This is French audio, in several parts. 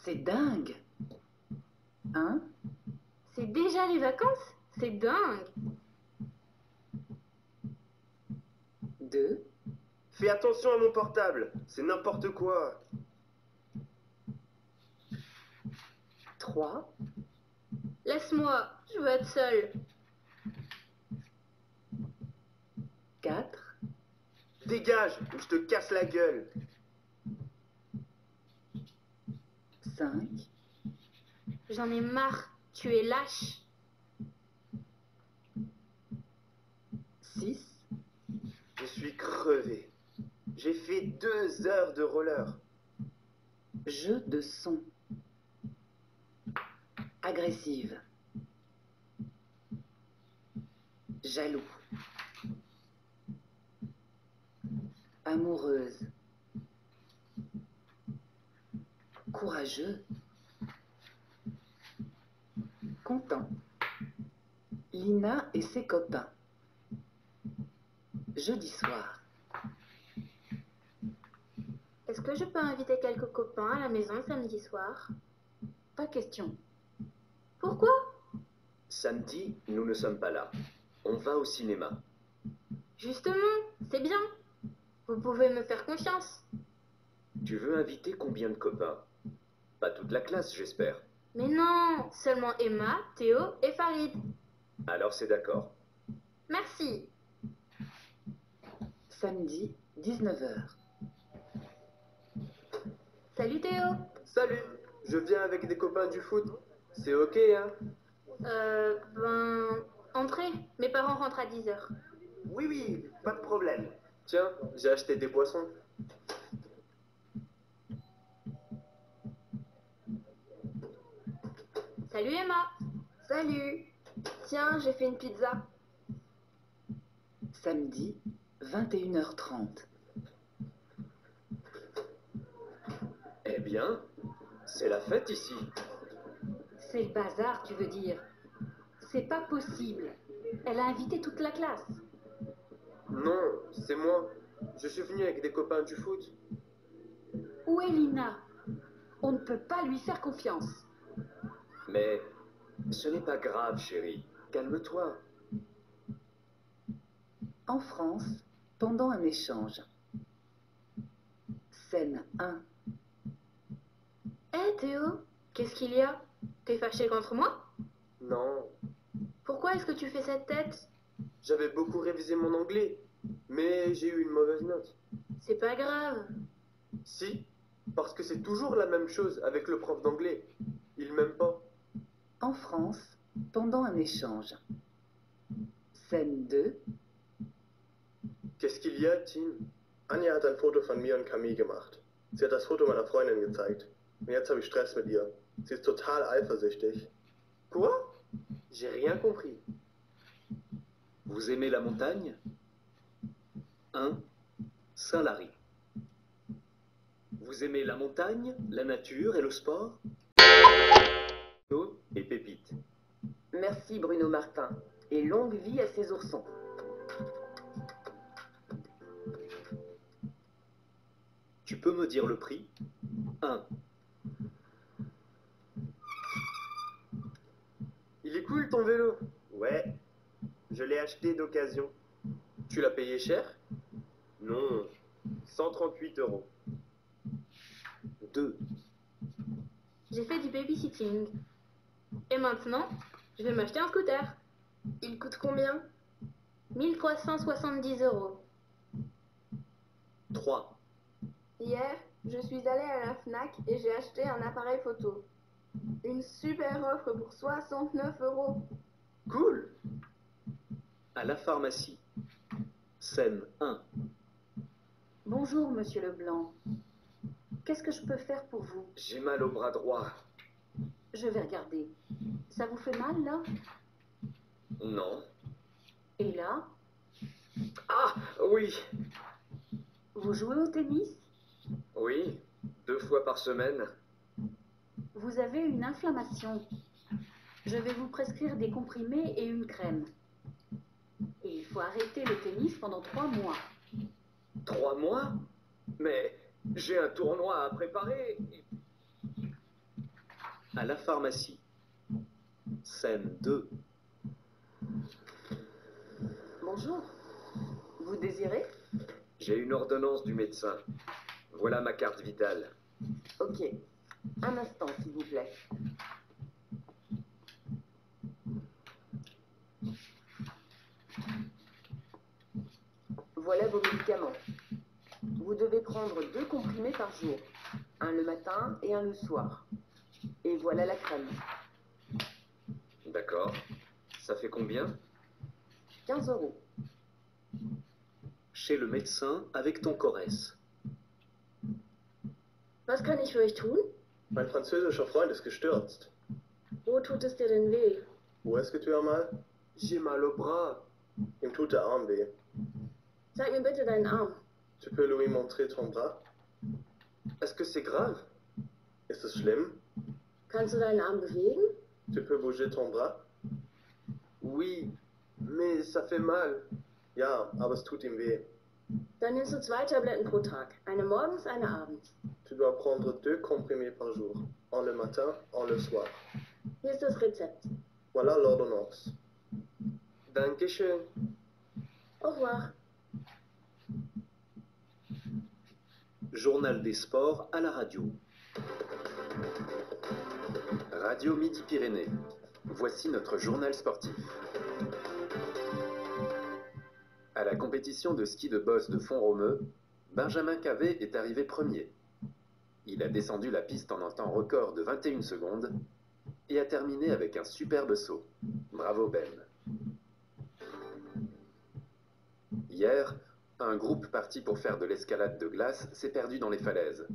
C'est dingue. Hein? C'est déjà les vacances? C'est dingue. 2, Fais attention à mon portable, c'est n'importe quoi. 3, Laisse-moi, je veux être seule. 4, Dégage, ou je te casse la gueule. 5, J'en ai marre, tu es lâche. 6, Je suis crevé. J'ai fait 2 heures de roller. jeu de son. Agressive. Jaloux. Amoureuse. Courageux. Content. Lina et ses copains. Jeudi soir. Est-ce que je peux inviter quelques copains à la maison samedi soir? Pas question. Pourquoi? Samedi, nous ne sommes pas là. On va au cinéma. Justement, c'est bien. Vous pouvez me faire confiance. Tu veux inviter combien de copains? Pas toute la classe, j'espère. Mais non, seulement Emma, Théo et Farid. Alors c'est d'accord. Merci. Samedi, 19h. Salut Théo. Salut, je viens avec des copains du foot. C'est ok, hein? Entrez. Mes parents rentrent à 10h. Oui, oui, pas de problème. Tiens, j'ai acheté des boissons. Salut Emma. Salut. Tiens, j'ai fait une pizza. Samedi, 21h30. Eh bien, c'est la fête ici. C'est le bazar, tu veux dire? C'est pas possible. Elle a invité toute la classe. Non, c'est moi. Je suis venu avec des copains du foot. Où est Lina? On ne peut pas lui faire confiance. Mais ce n'est pas grave, chérie. Calme-toi. En France, pendant un échange. Scène 1. Hé Théo, qu'est-ce qu'il y a? T'es fâché contre moi? Non, Pourquoi est-ce que tu fais cette tête? j'avais beaucoup révisé mon anglais, mais j'ai eu une mauvaise note. C'est pas grave. Si, parce que c'est toujours la même chose avec le prof d'anglais. Il m'aime pas. En France, pendant un échange. Scène 2. Qu'est-ce qu'il y a, Tim? Anja hat ein Foto von mir und Camille gemacht. Sie hat das Foto meiner Freundin gezeigt. Und jetzt habe ich Stress mit ihr. Sie ist total eifersüchtig. Quoi? J'ai rien compris. Vous aimez la montagne? 1. Saint-Lary. Vous aimez la montagne, la nature et le sport? Et Pépite. Merci Bruno Martin. Et longue vie à ces oursons. Tu peux me dire le prix? 1. Il est cool ton vélo. Ouais, je l'ai acheté d'occasion. Tu l'as payé cher? Non, 138 €. 2. J'ai fait du babysitting. Et maintenant, je vais m'acheter un scooter. Il coûte combien? 1370 €. 3. Hier, je suis allée à la Fnac et j'ai acheté un appareil photo. Une super offre pour 69 €. Cool. À la pharmacie. Scène 1. Bonjour, monsieur Leblanc. Qu'est-ce que je peux faire pour vous? J'ai mal au bras droit. Je vais regarder. Ça vous fait mal, là? Non. Et là? Ah, oui. Vous jouez au tennis? Oui, 2 fois par semaine. Vous avez une inflammation. Je vais vous prescrire des comprimés et une crème. Et il faut arrêter le tennis pendant 3 mois. 3 mois? Mais j'ai un tournoi à préparer. À la pharmacie. Scène 2. Bonjour. Vous désirez? J'ai une ordonnance du médecin. Voilà ma carte vitale. Ok. Un instant, s'il vous plaît. Voilà vos médicaments. Vous devez prendre 2 comprimés par jour. Un le matin et un le soir. Et voilà la crème. D'accord. Ça fait combien? 15 €. Chez le médecin avec ton Corès. Was kann ich für euch tun? Mein französischer Freund ist gestürzt. Wo tut es dir denn weh? Où est-ce que tu as mal? J'ai mal au bras. Ihm tut der Arm weh. Zeig mir bitte deinen Arm. Tu peux lui montrer ton bras? Est-ce que c'est grave? Ist es schlimm? Kannst du deinen Arm bewegen? Tu peux bouger ton bras? Oui, mais ça fait mal. Ja, aber es tut ihm weh. Dann nimmst du 2 Tabletten pro Tag. Eine morgens, eine abends. Tu dois prendre 2 comprimés par jour. Un le matin, un le soir. Hier ist das Rezept. Voilà l'ordonnance. Dankeschön. Au revoir. Journal des sports à la radio. Radio Midi-Pyrénées. Voici notre journal sportif. À la compétition de ski de boss de Font-Romeu, Benjamin Cavé est arrivé premier. Il a descendu la piste en un temps record de 21 secondes et a terminé avec un superbe saut. Bravo Ben. Hier, un groupe parti pour faire de l'escalade de glace s'est perdu dans les falaises.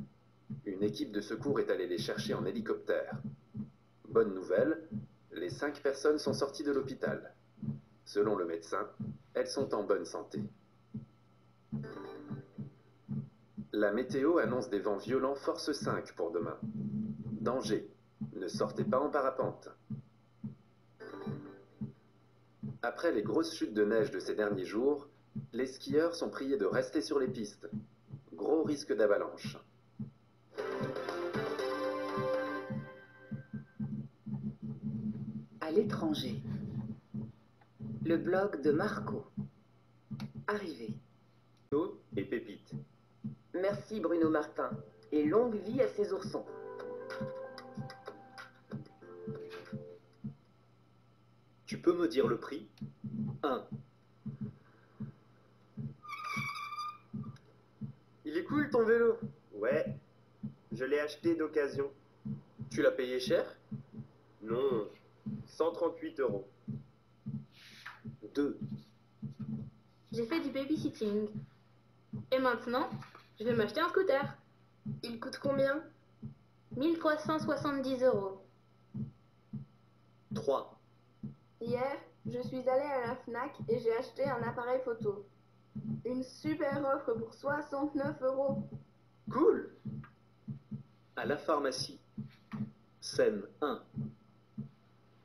Une équipe de secours est allée les chercher en hélicoptère. Bonne nouvelle, les 5 personnes sont sorties de l'hôpital. Selon le médecin, elles sont en bonne santé. La météo annonce des vents violents force 5 pour demain. Danger, ne sortez pas en parapente. Après les grosses chutes de neige de ces derniers jours, les skieurs sont priés de rester sur les pistes. Gros risque d'avalanche. À l'étranger. Le blog de Marco. Arrivé. Et Pépite. Merci Bruno Martin. Et longue vie à ces oursons. Tu peux me dire le prix? 1. Il est cool ton vélo. Ouais, je l'ai acheté d'occasion. Tu l'as payé cher? Non, 138 €. 2. J'ai fait du babysitting. Et maintenant, je vais m'acheter un scooter. Il coûte combien? 1370 €. 3. Hier, je suis allée à la Fnac et j'ai acheté un appareil photo. Une super offre pour 69 €. Cool. À la pharmacie. Scène 1.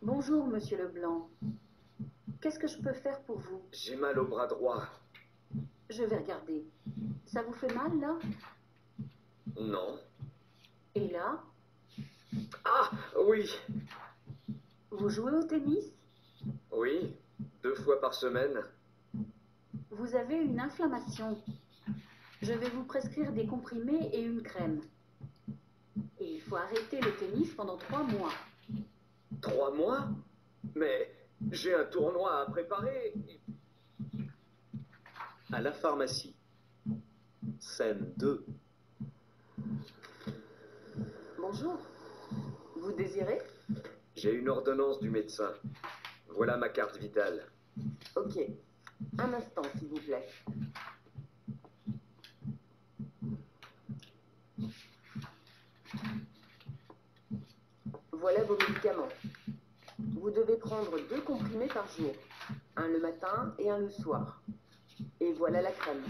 Bonjour, monsieur Leblanc. Qu'est-ce que je peux faire pour vous? J'ai mal au bras droit. Je vais regarder. Ça vous fait mal, là? Non. Et là? Ah, oui. Vous jouez au tennis? Oui, 2 fois par semaine. Vous avez une inflammation. Je vais vous prescrire des comprimés et une crème. Et il faut arrêter le tennis pendant 3 mois. 3 mois? Mais j'ai un tournoi à préparer. À la pharmacie. Scène 2. Bonjour. Vous désirez? J'ai une ordonnance du médecin. Voilà ma carte vitale. Ok. Un instant, s'il vous plaît. Voilà vos médicaments. Vous devez prendre 2 comprimés par jour. Un le matin et un le soir. Et voilà la crème.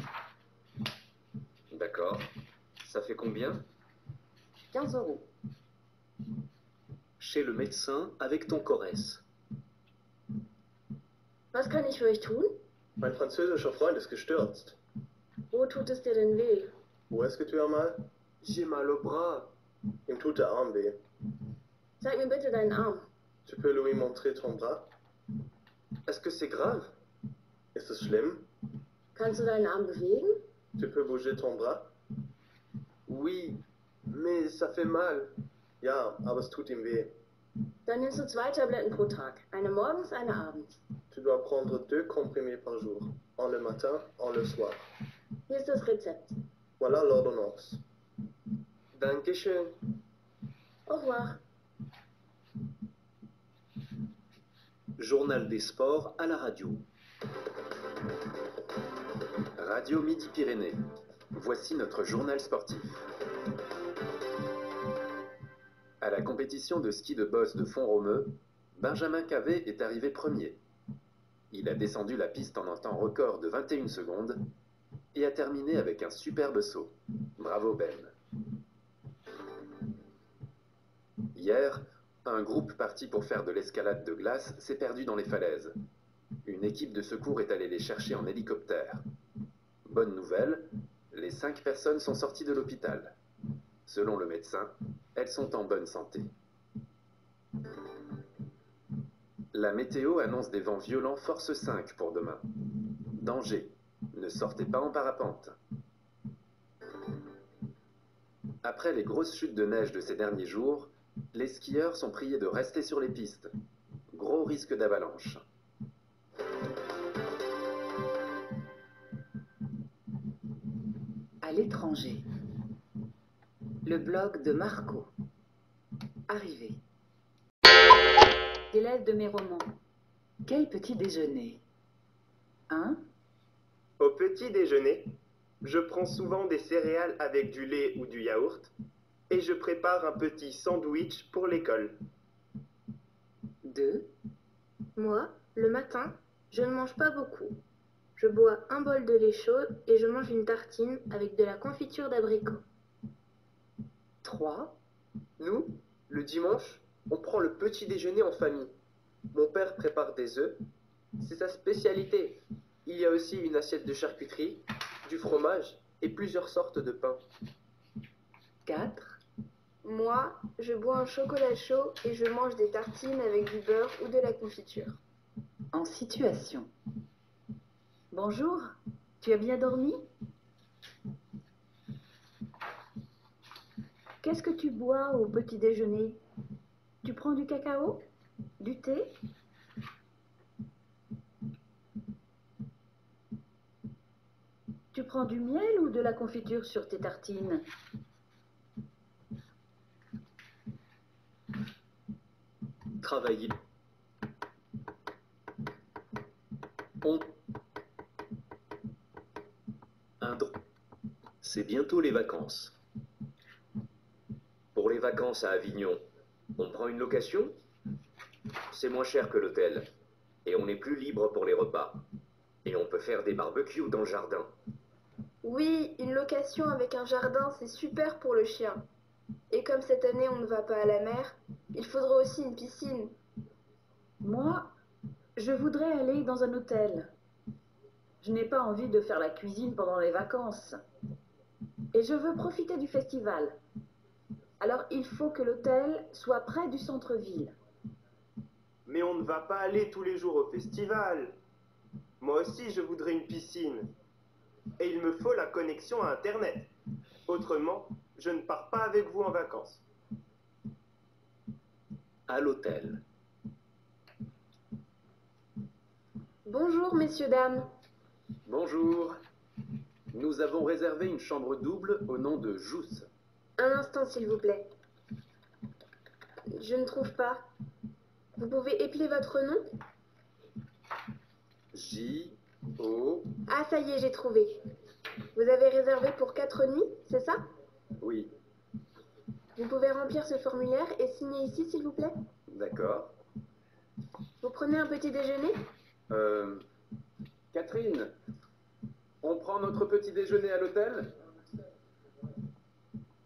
D'accord. Ça fait combien? 15 €. Chez le médecin avec ton Corès. Was kann ich für euch tun? Mein französischer Freund ist gestürzt. Wo tut es dir denn weh? Où est-ce que tu as mal? J'ai mal au bras. Ihm tut der Arm weh. Zeig mir bitte deinen Arm. Tu peux lui montrer ton bras? Est-ce que c'est grave? Ist es schlimm? Kannst du deinen Arm bewegen? Tu peux bouger ton bras? Oui, mais ça fait mal. Ja, aber es tut ihm weh. Dann nimmst du 2 Tabletten pro Tag. Eine morgens, eine abends. Tu dois prendre 2 comprimés par jour, un le matin, un le soir. Hier ist das Rezept. Voilà l'ordonnance. Dankeschön. Au revoir. Journal des sports à la radio. Radio Midi-Pyrénées. Voici notre journal sportif. À la compétition de ski de boss de Font-Romeu, Benjamin Cavet est arrivé premier. Il a descendu la piste en un temps record de 21 secondes et a terminé avec un superbe saut. Bravo Ben. Hier, un groupe parti pour faire de l'escalade de glace s'est perdu dans les falaises. Une équipe de secours est allée les chercher en hélicoptère. Bonne nouvelle, les 5 personnes sont sorties de l'hôpital. Selon le médecin, elles sont en bonne santé. La météo annonce des vents violents force 5 pour demain. Danger, ne sortez pas en parapente. Après les grosses chutes de neige de ces derniers jours, les skieurs sont priés de rester sur les pistes. Gros risque d'avalanche. À l'étranger. Le blog de Marco. Arrivé. Élève de mes romans. Quel petit déjeuner? Hein? Au petit déjeuner, je prends souvent des céréales avec du lait ou du yaourt et je prépare un petit sandwich pour l'école. 2. Moi, le matin, je ne mange pas beaucoup. Je bois un bol de lait chaud et je mange une tartine avec de la confiture d'abricot. 3. Nous, le dimanche, on prend le petit déjeuner en famille. Mon père prépare des œufs, c'est sa spécialité. Il y a aussi une assiette de charcuterie, du fromage et plusieurs sortes de pain. 4. Moi, je bois un chocolat chaud et je mange des tartines avec du beurre ou de la confiture. En situation. Bonjour, tu as bien dormi? Qu'est-ce que tu bois au petit déjeuner? Tu prends du cacao? Du thé? Tu prends du miel ou de la confiture sur tes tartines? Travailler. C'est bientôt les vacances. Pour les vacances à Avignon, on prend une location? C'est moins cher que l'hôtel. Et on est plus libre pour les repas. Et on peut faire des barbecues dans le jardin. Oui, une location avec un jardin, c'est super pour le chien. Et comme cette année on ne va pas à la mer, il faudra aussi une piscine. Moi, je voudrais aller dans un hôtel. Je n'ai pas envie de faire la cuisine pendant les vacances. Et je veux profiter du festival. Alors il faut que l'hôtel soit près du centre-ville. Mais on ne va pas aller tous les jours au festival. Moi aussi, je voudrais une piscine. Et il me faut la connexion à Internet. Autrement, je ne pars pas avec vous en vacances. À l'hôtel. Bonjour, messieurs, dames. Bonjour. Nous avons réservé une chambre double au nom de Jousse. Un instant, s'il vous plaît. Je ne trouve pas. Vous pouvez épeler votre nom? J-O... Ah, ça y est, j'ai trouvé. Vous avez réservé pour 4 nuits, c'est ça? Oui, Vous pouvez remplir ce formulaire et signer ici, s'il vous plaît? d'accord. Vous prenez un petit déjeuner? Catherine, on prend notre petit déjeuner à l'hôtel?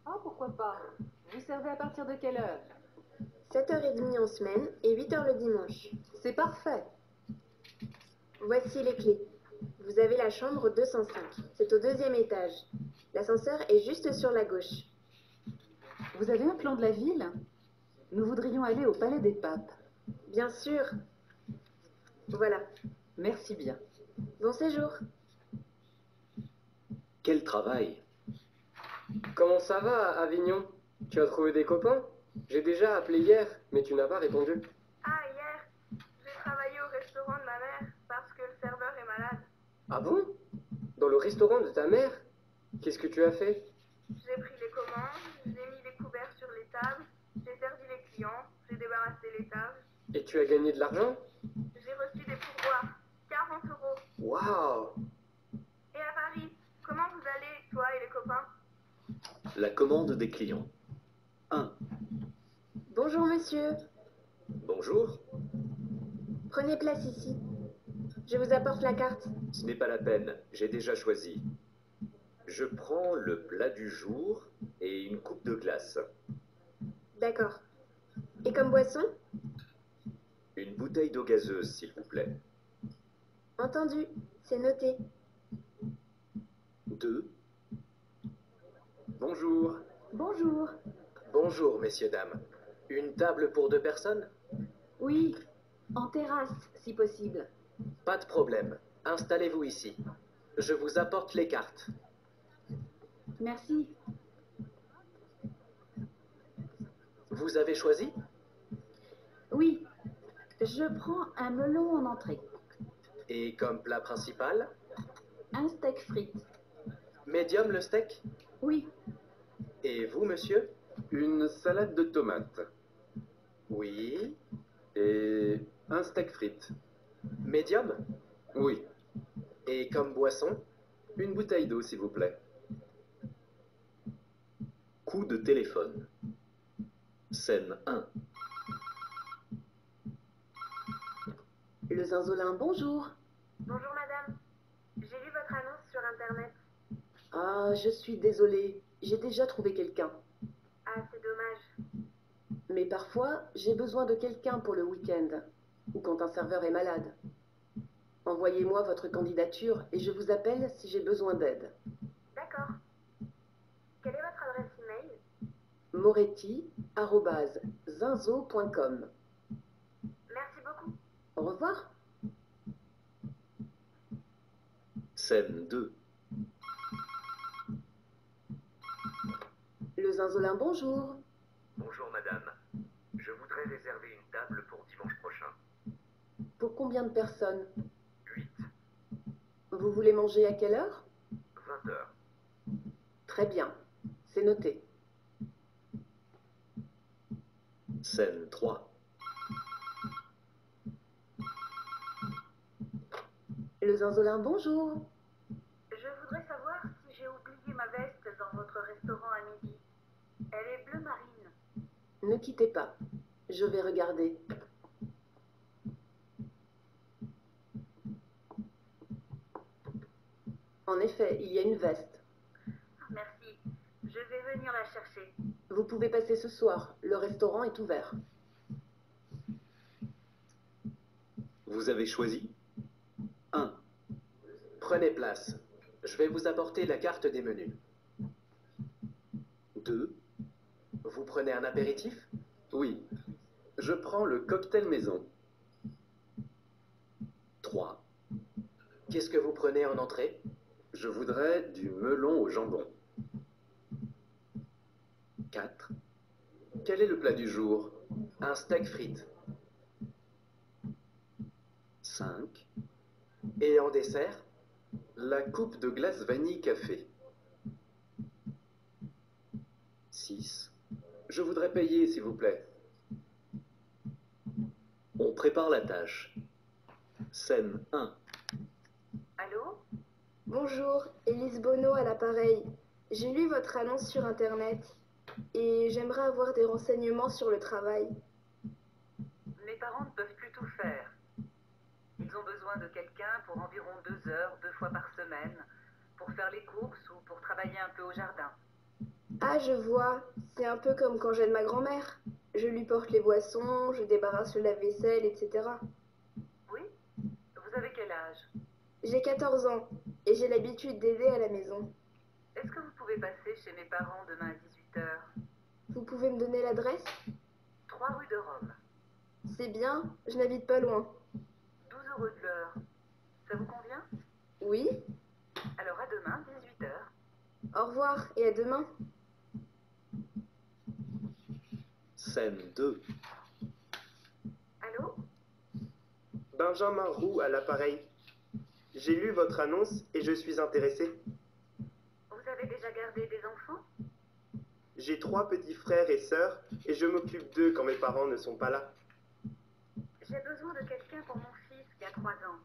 Ah, pourquoi pas? Vous servez à partir de quelle heure? 7h30 en semaine et 8h le dimanche. C'est parfait. Voici les clés. Vous avez la chambre 205. C'est au 2e étage. L'ascenseur est juste sur la gauche. Vous avez un plan de la ville? Nous voudrions aller au Palais des Papes. Bien sûr. Voilà. Merci bien. Bon séjour. Quel travail! Comment ça va, Avignon? Tu as trouvé des copains? J'ai déjà appelé hier, mais tu n'as pas répondu. Ah, hier, j'ai travaillé au restaurant de ma mère parce que le serveur est malade. Ah bon? Dans le restaurant de ta mère? Qu'est-ce que tu as fait? J'ai pris les commandes, j'ai mis les couverts sur les tables, j'ai servi les clients, j'ai débarrassé les tables. Et tu as gagné de l'argent? J'ai reçu des pourboires, 40 euros. Waouh! Et à Paris, comment vous allez, toi et les copains? La commande des clients. 1. Bonjour monsieur. Bonjour. Prenez place ici. Je vous apporte la carte. Ce n'est pas la peine, j'ai déjà choisi. Je prends le plat du jour et une coupe de glace. D'accord. Et comme boisson? Une bouteille d'eau gazeuse, s'il vous plaît. Entendu. C'est noté. 2. Bonjour. Bonjour. Bonjour, messieurs, dames. Une table pour 2 personnes? Oui, en terrasse, si possible. Pas de problème. Installez-vous ici. Je vous apporte les cartes. Merci. Vous avez choisi? Oui, je prends un melon en entrée. Et comme plat principal? Un steak frites. Médium le steak? Oui, Et vous, monsieur? Une salade de tomates Oui. et un steak frites. Médium? Oui, Et comme boisson? une bouteille d'eau, s'il vous plaît. Coup de téléphone. Scène 1. Le Zinzolin, bonjour. Bonjour madame, j'ai lu votre annonce sur internet. Ah, je suis désolée. J'ai déjà trouvé quelqu'un. Ah, c'est dommage. Mais parfois, j'ai besoin de quelqu'un pour le week-end ou quand un serveur est malade. Envoyez-moi votre candidature et je vous appelle si j'ai besoin d'aide. D'accord. Quelle est votre adresse email? moretti@zinzo.com. Merci beaucoup. Au revoir. Scène 2. Le Zinzolin, bonjour. Bonjour madame. Je voudrais réserver une table pour dimanche prochain. Pour combien de personnes? 8. Vous voulez manger à quelle heure? 20 heures. Très bien, c'est noté. Scène 3. Le Zinzolin, bonjour. Je voudrais savoir si j'ai oublié ma veste dans votre restaurant à midi. Elle est bleu marine. Ne quittez pas, je vais regarder. En effet, il y a une veste. Merci. Je vais venir la chercher. Vous pouvez passer ce soir, le restaurant est ouvert. Vous avez choisi? 1. Prenez place. Je vais vous apporter la carte des menus. 2. Vous prenez un apéritif? Oui, je prends le cocktail maison. 3. Qu'est-ce que vous prenez en entrée? Je voudrais du melon au jambon. 4. Quel est le plat du jour? Un steak frites. 5. Et en dessert? La coupe de glace vanille café. 6. Je voudrais payer, s'il vous plaît. On prépare la tâche. Scène 1. Allô? Bonjour, Élise Bonneau à l'appareil. J'ai lu votre annonce sur internet et j'aimerais avoir des renseignements sur le travail. Mes parents ne peuvent plus tout faire. Ils ont besoin de quelqu'un pour environ 2 heures, 2 fois par semaine, pour faire les courses ou pour travailler un peu au jardin. Ah, je vois, c'est un peu comme quand j'aide ma grand-mère. Je lui porte les boissons, je débarrasse le lave-vaisselle, etc. Oui? Vous avez quel âge? J'ai 14 ans et j'ai l'habitude d'aider à la maison. Est-ce que vous pouvez passer chez mes parents demain à 18 heures? Vous pouvez me donner l'adresse? 3 de Rome. C'est bien, je n'habite pas loin. 12 € de l'heure. Ça vous convient? Oui, Alors à demain, 18 h. au revoir et à demain. Scène 2. Allô? Benjamin Roux à l'appareil. J'ai lu votre annonce et je suis intéressé. Vous avez déjà gardé des enfants? J'ai 3 petits frères et sœurs et je m'occupe d'eux quand mes parents ne sont pas là. J'ai besoin de quelqu'un pour mon fils qui a 3 ans.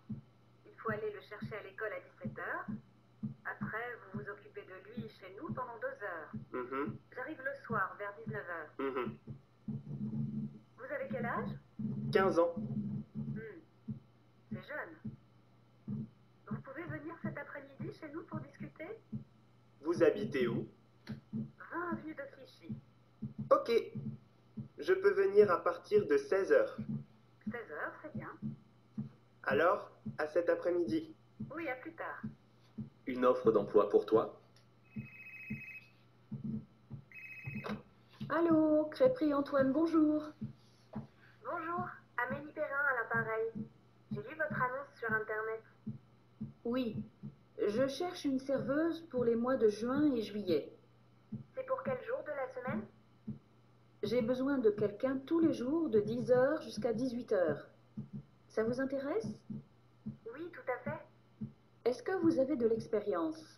Il faut aller le chercher à l'école à 17 h. Après, vous vous occupez de lui chez nous pendant 2 heures. J'arrive le soir vers 19 h. Vous avez quel âge? 15 ans. C'est jeune. Vous pouvez venir cet après-midi chez nous pour discuter? Vous habitez où? 20 avenue de Clichy. Ok. Je peux venir à partir de 16 h. 16 h, c'est bien. Alors, à cet après-midi. Oui, à plus tard. Une offre d'emploi pour toi? Allô, Crêperie Antoine, bonjour. Bonjour, Amélie Perrin à l'appareil. J'ai lu votre annonce sur Internet. Oui, je cherche une serveuse pour les mois de juin et juillet. C'est pour quel jour de la semaine? J'ai besoin de quelqu'un tous les jours de 10 h jusqu'à 18 h. Ça vous intéresse? Oui, tout à fait. Est-ce que vous avez de l'expérience?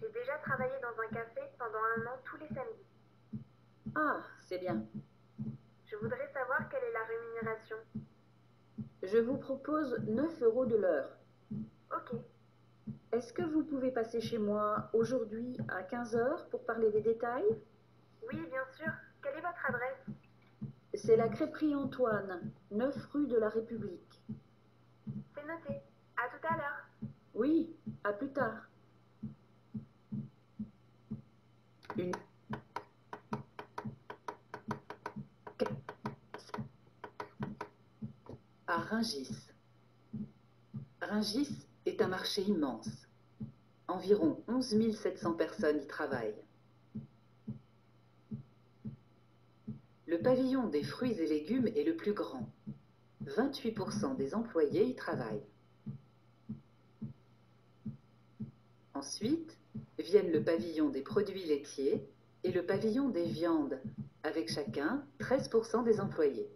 J'ai déjà travaillé dans un café pendant 1 an tous les samedis. Ah, c'est bien. Je voudrais savoir quelle est la rémunération. Je vous propose 9 € de l'heure. Ok. Est-ce que vous pouvez passer chez moi aujourd'hui à 15 h pour parler des détails? Oui, bien sûr. Quelle est votre adresse? C'est la Crêperie Antoine, 9 rue de la République. C'est noté. À tout à l'heure. Oui, à plus tard. À Rungis. Rungis est un marché immense. Environ 11 700 personnes y travaillent. Le pavillon des fruits et légumes est le plus grand. 28% des employés y travaillent. Ensuite, viennent le pavillon des produits laitiers et le pavillon des viandes, avec chacun 13% des employés.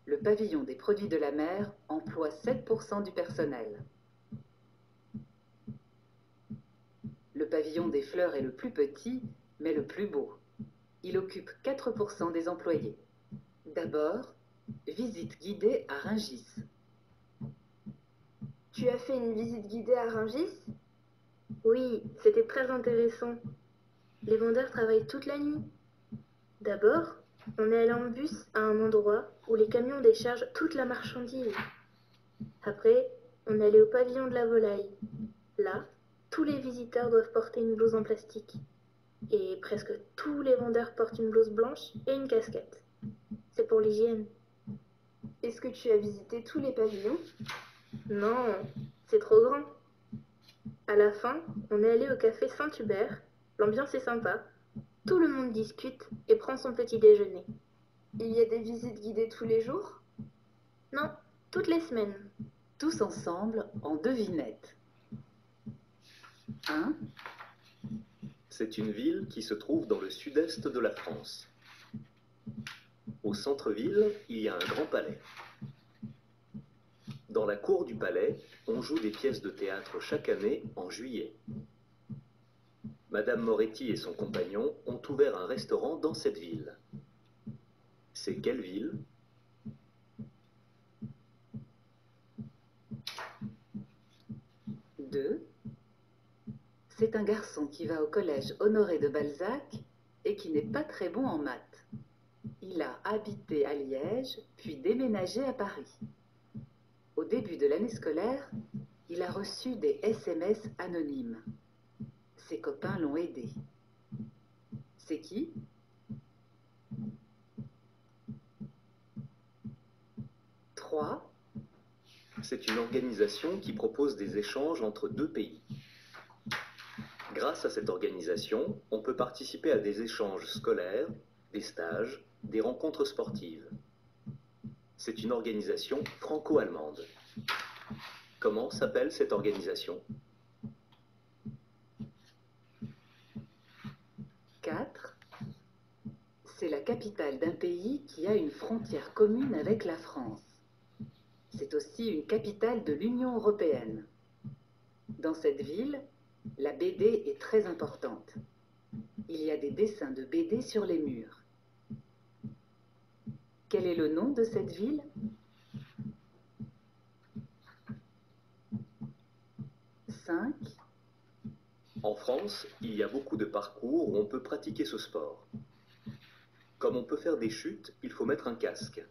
Le pavillon des produits de la mer emploie 7% du personnel. Le pavillon des fleurs est le plus petit, mais le plus beau. Il occupe 4% des employés. D'abord, visite guidée à Rungis. Tu as fait une visite guidée à Rungis? Oui, c'était très intéressant. Les vendeurs travaillent toute la nuit. D'abord, on est allé en bus à un endroit où les camions déchargent toute la marchandise. Après, on est allé au pavillon de la volaille. Là, tous les visiteurs doivent porter une blouse en plastique. Et presque tous les vendeurs portent une blouse blanche et une casquette. C'est pour l'hygiène. Est-ce que tu as visité tous les pavillons? Non, c'est trop grand. À la fin, on est allé au café Saint-Hubert. L'ambiance est sympa. Tout le monde discute et prend son petit déjeuner. Il y a des visites guidées tous les jours? Non, toutes les semaines. Tous ensemble en devinette. 1. C'est une ville qui se trouve dans le sud-est de la France. Au centre-ville, il y a un grand palais. Dans la cour du palais, on joue des pièces de théâtre chaque année en juillet. Madame Moretti et son compagnon ont ouvert un restaurant dans cette ville. C'est quelle ville? C'est un garçon qui va au collège Honoré de Balzac et qui n'est pas très bon en maths. Il a habité à Liège, puis déménagé à Paris. Au début de l'année scolaire, il a reçu des SMS anonymes. Ses copains l'ont aidé. C'est qui? C'est une organisation qui propose des échanges entre deux pays. Grâce à cette organisation, on peut participer à des échanges scolaires, des stages, des rencontres sportives. C'est une organisation franco-allemande. Comment s'appelle cette organisation? 4. C'est la capitale d'un pays qui a une frontière commune avec la France. C'est aussi une capitale de l'Union européenne. Dans cette ville, la BD est très importante. Il y a des dessins de BD sur les murs. Quel est le nom de cette ville? 5. En France, il y a beaucoup de parcours où on peut pratiquer ce sport. Comme on peut faire des chutes, il faut mettre un casque.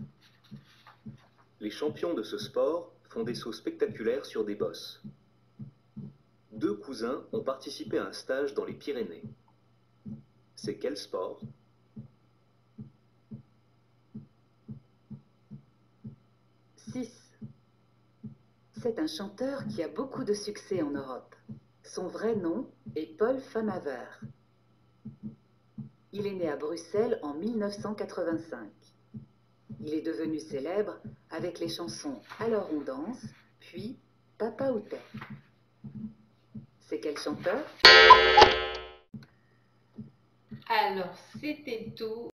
Les champions de ce sport font des sauts spectaculaires sur des bosses. 2 cousins ont participé à un stage dans les Pyrénées. C'est quel sport? 6. C'est un chanteur qui a beaucoup de succès en Europe. Son vrai nom est Paul Famaver. Il est né à Bruxelles en 1985. Il est devenu célèbre avec les chansons Alors on danse, puis Papa où t'es. C'est quel chanteur? Alors, c'était tout.